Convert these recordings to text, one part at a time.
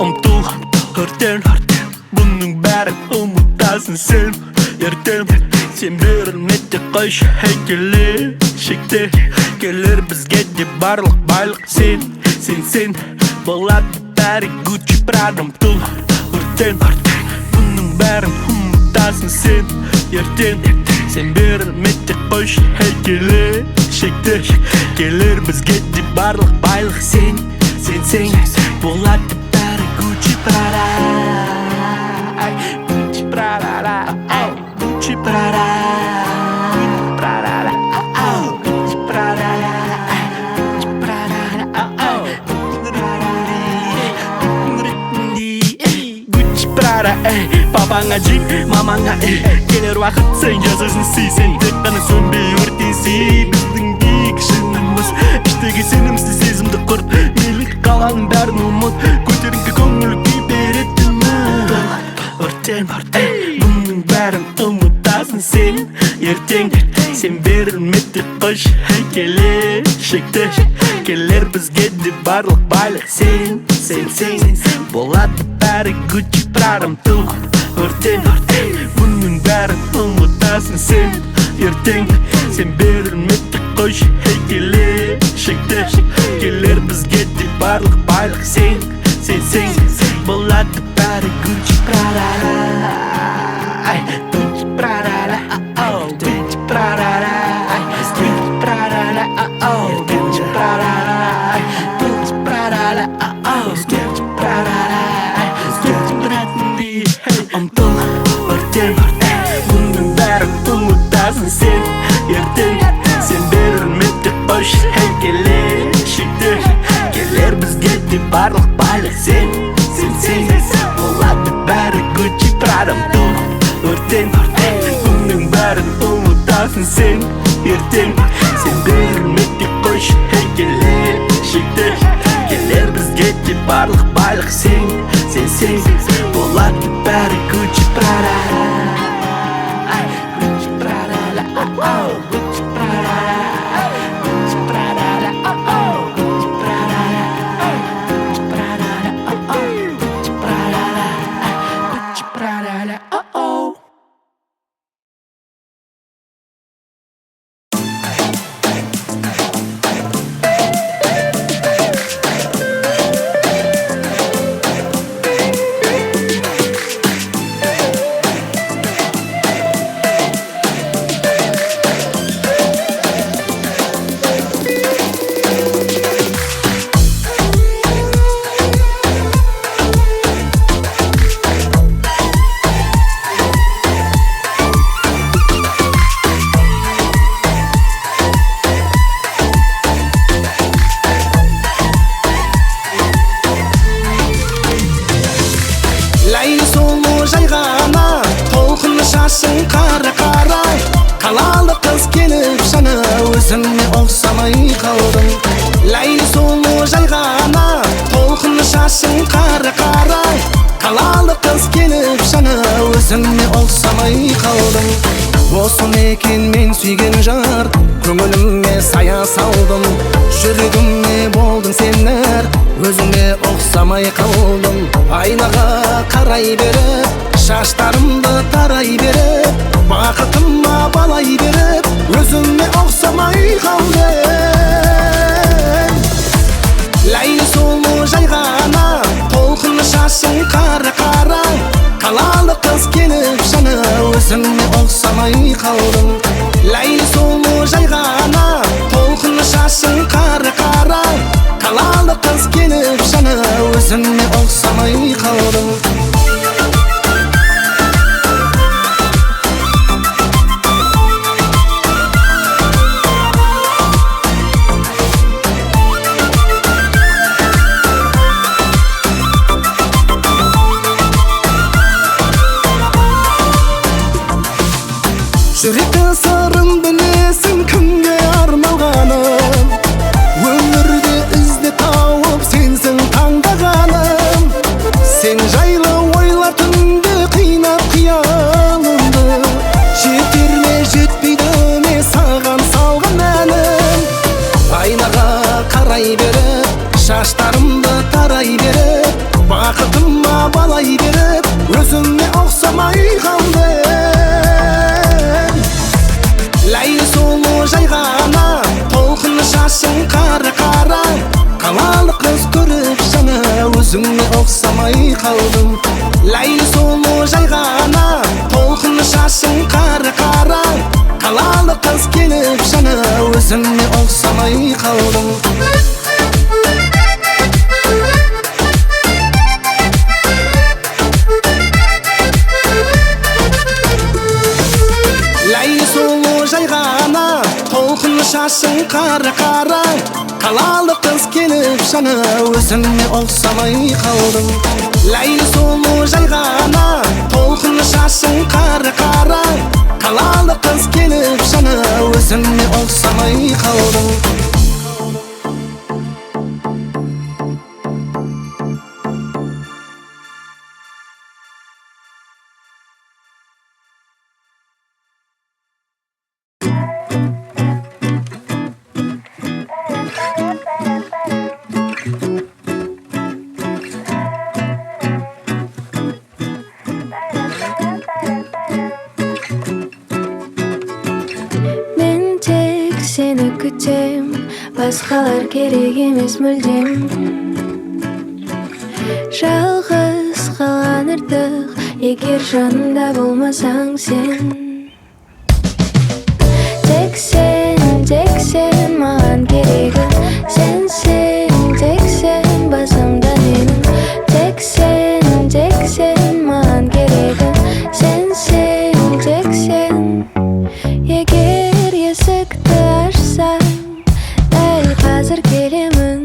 ұмтыл өртен бұның бәрін ұмытасың сен ертең сен берілмеді қойшы келешекте келер бізге де барлық байлық сен болады бәрі Gucci Prada ұмтыл өртен бұның бәрін ұмытасың сен ертең сен берілмеді қойшы келешекте келер бізге де барлық байлық сен болады бәрі Gucci Prada Gucci Prada Gucci Prada Gucci Prada Gucci Prada папаңа жик мамаңа келер уақыт сен жазасын сый сен тек қана сөнбей өртенсей біздің биік шыңымыз іштегі сенімсіз сезімді құрт мейлі қаланың бәрін ұмыт көтеріңкі көңіл күй беретін өртен бұның бәрін ұмытасың сен ертең сен берілмеді қойшы келешекте келер бізге де барлық байлық сен болады бәрі Gucci Prada ұмтыл өртен бұның бәрін ұмытасың сен ертең сен берілмеді қойшы келешекте келер бізге де барлық байлық сен болады бәрі Gucci Prada Gucci Prada Gucci Prada Gucci Prada Gucci Prada Gucci Prada Gucci Prada ұмтыл өртен бұның бәрін ұмытасың сен ертең сен берілмеді қойшы келешекте келер бізге де барлық байлық сен болады бәрі Gucci Prada ұмтыл өртен бұның бәрін ұмытасың сен ертең сен берілмеді қойшы келешекте келер бізге де барлық байлық сен болады бәрі Gucci Prada Gucci Prada Gucci Prada Gucci Prada Gucci Prada Gucci Prada Қарай қалалы қыз келіп жана өзіңе ұқсамай қалдым ләйлі сұлу жай ғана толқын шашың қарай қалалы қыз келіп жана өзіңе ұқсамай қалдым осы екен мен сүйген жар көңіліме сая салдым жүрегіме болдың сенер өзіңе ұқсамай қалдым айнаға қарай беріп шаштарымды тарай беріп бақытыма балай беріп өзіңе ұқсамай қалдым ләйлі сұлу жай ғана толқын шашың қарай қалалы қыз келіп жана өзіңе ұқсамай қалдым ләйлі сұлу жай ғана толқын шашың қарай қалалы қыз келіп жана өзіңе ұқсамай қалдым жүректі сырын білесің кімге арналғаным өмірде ізде тауып сенсің таңдағаным сен жайлы ойлар түнде қинап қиялымды жетер ме жетпейді ме саған салған әнім айнаға қарай беріп шаштарымды тарай беріп бақытым балай беріп өзіңе ұқсамай қалдым. Ләйлі сұлу жай ғана толқын шашың қара-қара, қалалық қыз көріп жаңа өзіңе ұқсамай қалдым. Ләйлі сұлу жай ғана толқын шашың қара-қара, қалалық қыз келіп жаңа өзіңе ұқсамай қалдым. Ләйлі сұлу жай ғана толқын шашың қара-қара, қалалық қыз келіп жаңа өзіңе ұқсамай қалдым. Ләйлі сұлу жай ғана толқын шашың қара-қара, қалалық қыз келіп жаңа өзіңе ұқсамай қалдым. Сені күтем, басқалар керек емес мүлдем. Жалғыз қалған артық, егер жанымда болмасаң сен. Тек сен маған керегі, сенсің, тек сен басымда менің. Тек сен маған керегі, сенсің, тек сен. Егер есікті ашсаң, дәл қазір келемін.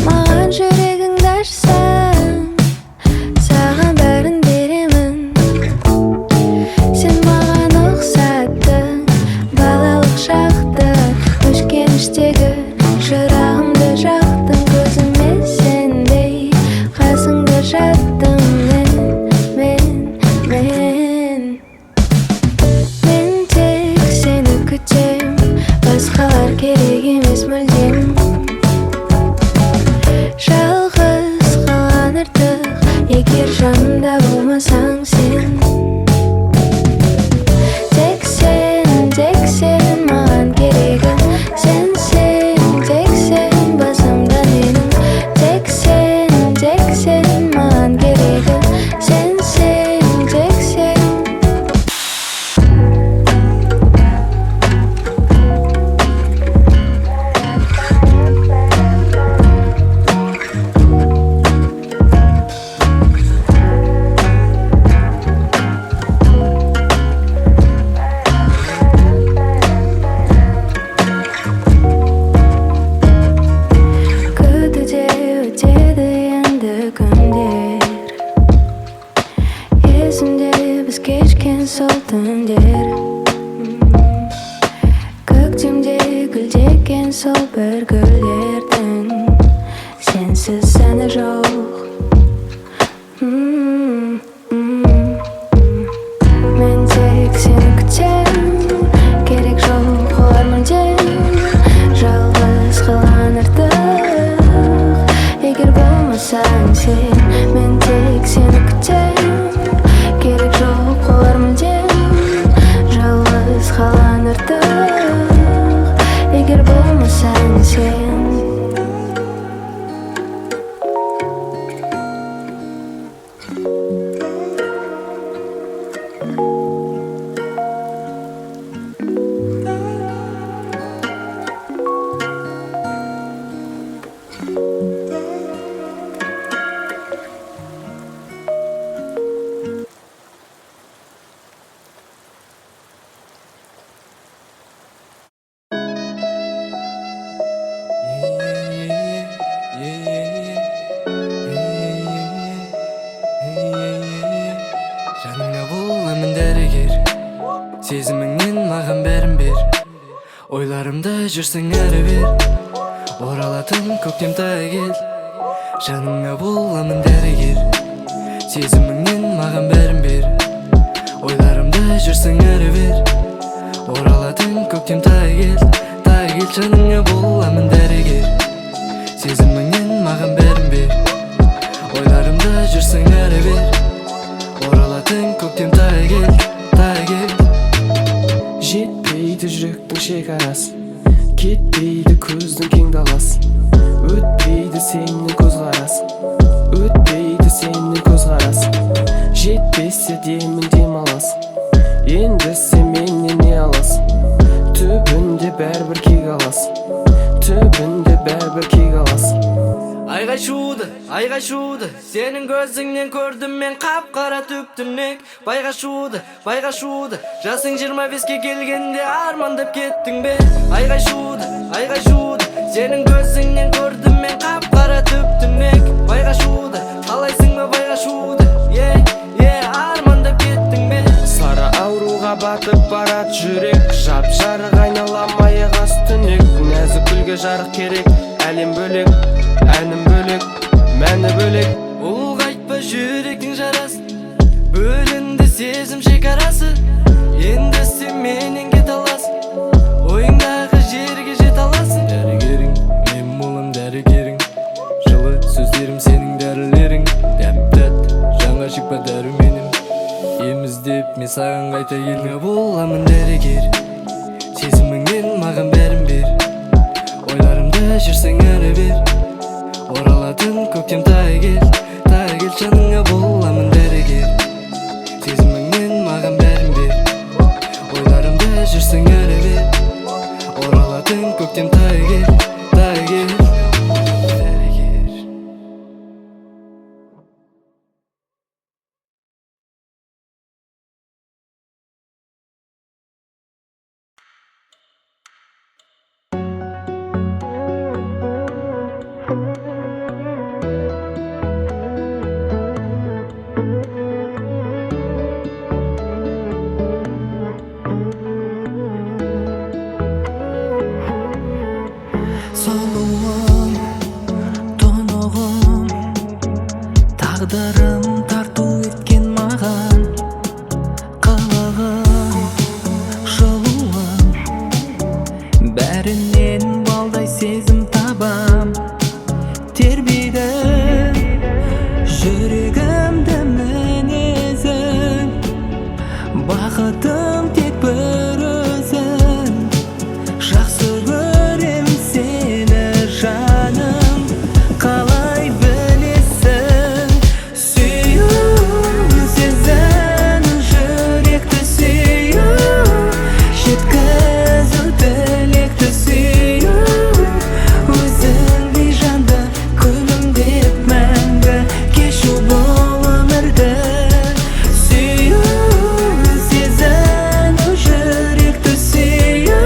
Маған жүрегіңді ашсаң, саған бәрін беремін. Сен маған ұқсаттың балалық шақты, өшкеніштегі шырағымды жақтың. Көзіме сендей қасыңда жаттым мен. Басқалар керек емес мүлдем. Жалғыз қалған артық, егер жанымда болмасаң сен. Тек сен маған керегі, сенсің, тек сен басымда менің. Тек сен маған керегі, сенсің, тек сен. Сол түндер көктемде гүлдеген сол бір гүлдердің сенсіз сәні жоқ. Мен тек сені күтем, керек жоқ олар мүлдем. Жалғыз қалған артық, егер болмасаң сен. Мен тек сені күтем, керек жоқ олар мүлдем. Жалғыз қалған артық, егер болмасаң сен. Сезіміңнен маған бәрін бер, ойларымда жүрсің әрі бер. Оралатын көктем тай кел, жаныңа боламын дәрігер. Сезіміңнен маған бәрін бер, ойларымда жүрсің әрі бер. Оралатын көктем тай кел, жаныңа боламын дәрігер. Сезіміңнен маған бәрін бер, қарас, өтпейді сенің көзқарас, жетпесе де демалас. Енді сен менен не алас, түбінде бәрібір кек алас, түбінде бәрібір кек алас. Айға шуды, сенің көзіңнен көрдім мен қап-қара түптінек. Байға шуды, жасың 25-ке келгенде армандап кеттің бе? Айға шуды, сенің көзіңнен көрдім мен қап-қара түптінек. Байға шуды, қалайсың ба байға шуды, армандап кеттің бе? Сары ауруға батып барат жүрек, жап-жарық айналам аяғас түнек. Нәзік гүлге жарық керек, әлем бөлек, әнім бөлек, мәні бөлек. Ұлғайтпа жүректің жарасын, бөлінді сезім шекарасы. Енді сен менен кете аласың, ойыңдағы жерге жете аласың. Дәрігерің, мен болам дәрігерің, жылы сөздерім сенің дәрілерің. Дәп-дәт, жаңа шықпа дәруменім, еміздеп мен саған қайта келме боламын дәрігер. Сезіміңнен маған бәрін бер, ойларымда жүрсең әрі бер. Оралатын көктем тай кел, жаныңа боламын дәрігер. Сезіміңнен маған бәрін бер, ойларымда жүрсең әрі бер. Оралатын көктем тай кел, дәрігер. Soluğum, tonuğum, tağdırım tartu etken mağan. Qılığım, жылуым, бәрінен балдай сезім табам. Тербейді жүрегімді мінезің, бақытым тек бір өзің. Жақсы көрем сені жаным, қалай білесің? Сүю, сезін жүректі сүю, жеткізу тілекті сүю. Өзіңдей жанды күлімдеп мәңгі кешу бұл өмірді. Сүю, сезін жүректі сүю,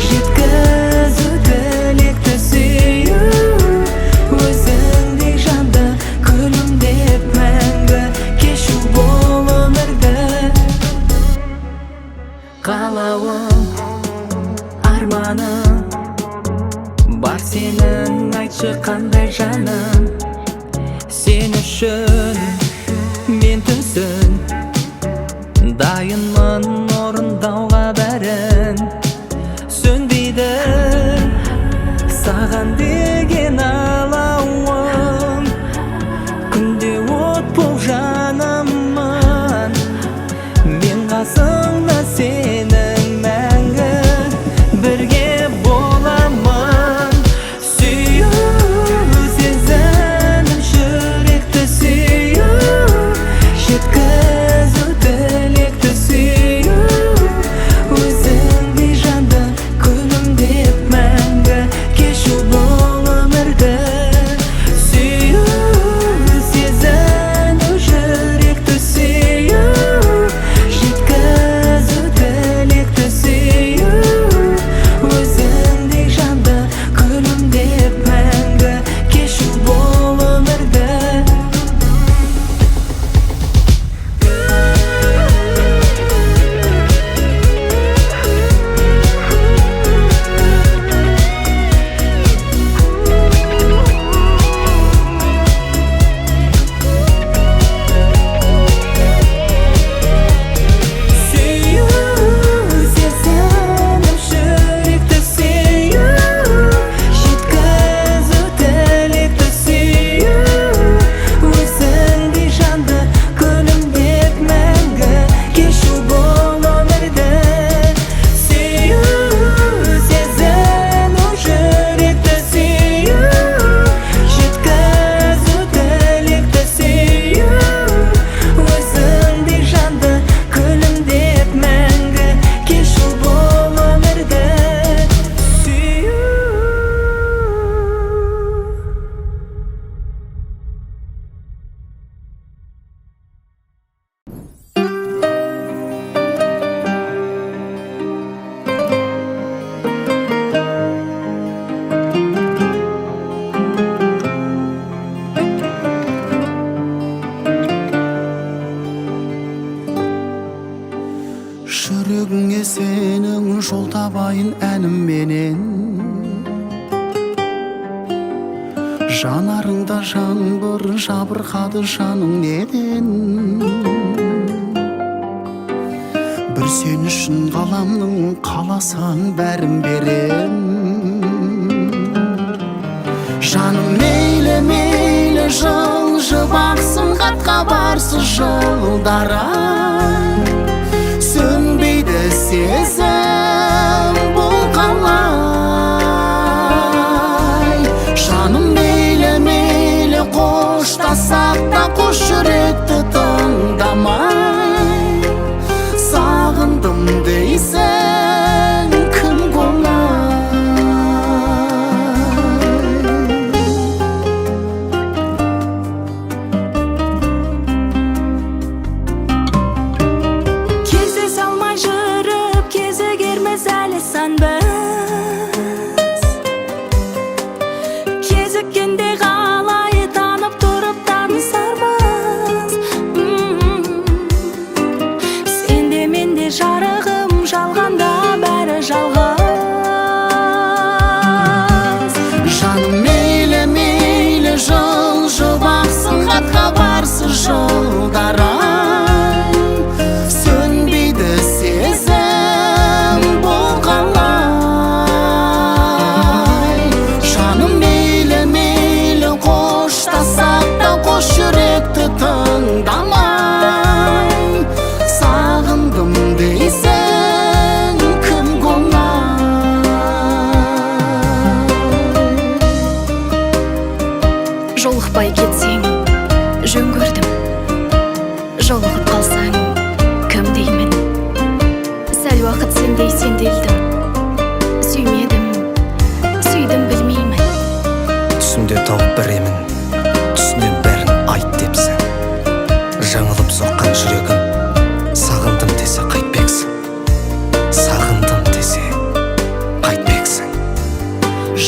жеткізу тілекті сүю. Өзіңдей жанды күлімдеп мәңгі кешу бұл өмірді. Қалауым, арманым бар сенің, айтшы қандай жаным. Сен үшін мен түсін, дайынмын орындауға бәрін. Сөнбейді саған деген алауым, күнде от бол жаныммын. Мен қасыңда сенің мәңгі бірге боламын. Сүю, сезін жүректі сүю. табайын әнім менен. Жанарыңда жаңбыр жабырқады жаның неден? Бір сен үшін ғаламның қаласаң бәрін берем. Жаным мейлі мейлі жылжы бақсын қатқа барсы жылдара, сөнбейді сезім бұл қалай. Жаным мейлі мейлі қоштасақ та қош жүректі тыңдамай, сағындым дейсің кім болмай. Кездесе алмай жүріп кезігерміз әлі сан біз. Кезіккенде қалай танып тұрып танысармыз. Сенде менде жарығым, жалғанда бәрі жалғыз. Жаным мейлі мейлі жылжы бақсын қатқа барсы жылдара, сөнбейді сезім бұл қалай. Жаным мейлі мейлі қоштасақ та қош жүректі тыңдамай, сағындым дейсің кім болмай. Жолықпай кетсең жөн көрдім, жолығып қалсаң кім деймін. Сәл уақыт сендей сенделдім, сүймедім, сүйдім білмеймін. Түсімде тауып біремін, түсінен бәрін айт депсің. Жаңылып соққан жүрегім, сағындым десе қайтпексің. Сағындым десе қайтпексің.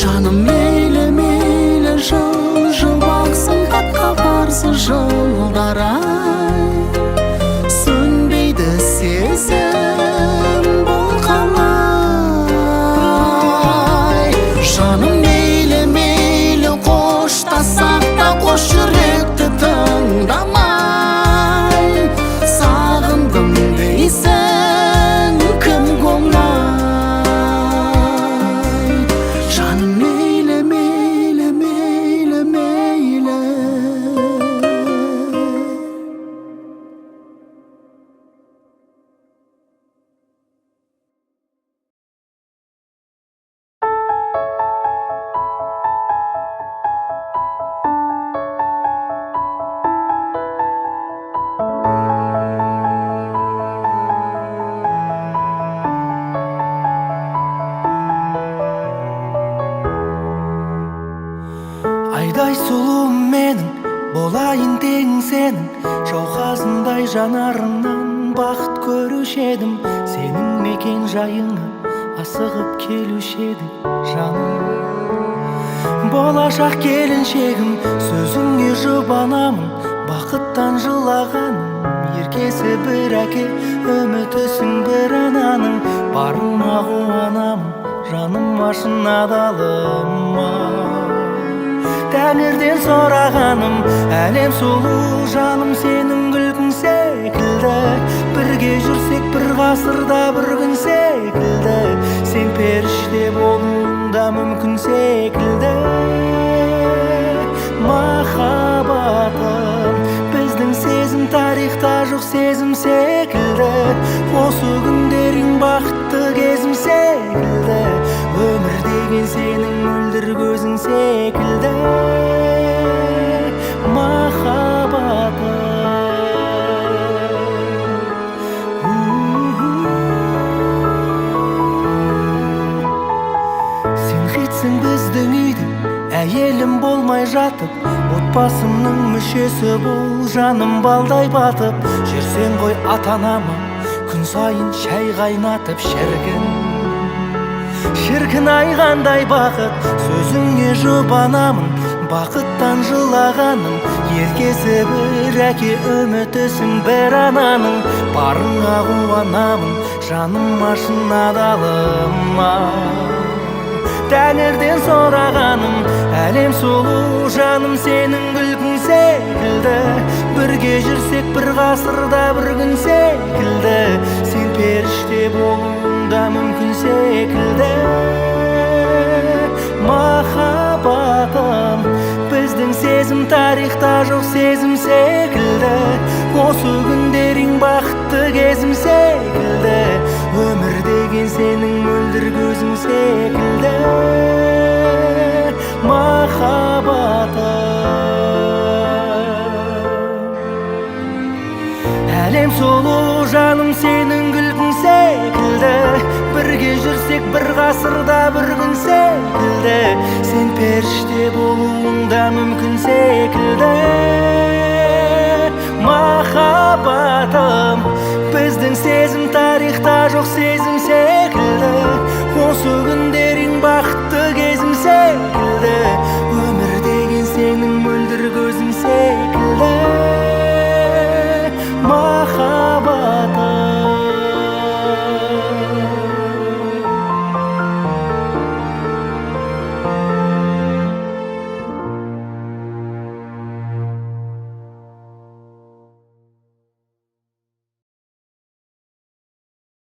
Жаным мейлі мейлі жылжы бақсын қатқа барсы жылдара, сөнбейді сезім бұл қалай. Жаным мейлі мейлі қоштасақ та қош жүректі тыңдамай, сағындым дейсің кім болмай. Жаным мейлі мейлі мейлі мейлі. Айдай сұлуым менің, болайын тең сенің, жауқазындай жанарыңнан бақыт көруші едім. Сенің мекен жайыңа асығып келуші едім жаным. Болашақ келіншегім, сөзіңе жұбанамын, бақыттан жылағаным. Еркесі бір әке, үмітісің бір ананың, барыма қуанамын, жаным ашын адалыма. Тәңірден сұрағаным, әлем сұлу жаным сенің күлкің секілді. Бірге жүрсек бір ғасырда бір күн секілді, сен періште болуыңда мүмкін секілді. Махаббатым, біздің сезім тарихта жоқ сезім секілді. Осы күндерің бақытты кезім секілді, өмір деген сенің мөлдір көзің секілді. Махаббатым, сен хитсің біздің үйдің, әйелім болмай жатып, отбасымның мүшесі бол, жаным балдай батып. Жүрсең ғой ата-анама күн сайын шай қайнатып, шіркін ай қандай бақыт, сөзіңе жұбанамын, бақыттан жылағаным. желкесі бір әке үмітісің бір ананың, барыңа қуанамын жаным ашын адалыма. Тәңірден сұрағаным әлем сұлу жаным сенің күлкің секілді, бірге жүрсек бір ғасырда бір күн секілді, сен періште болуыңда мүмкін секілді. Махаббатым біздің сезім тарихта жоқ сезім секілді, осы күндерің бақытты кезім секілді, өмір деген сенің мөлдір көзің секілді. Махаббатым әлем сұлу жаным сенің күлкің секілді, бірге жүрсек бір ғасырда бір күн секілді, сен періште болуыңда мүмкін секілді. Махаббатым біздің сезім тарихта жоқ сезім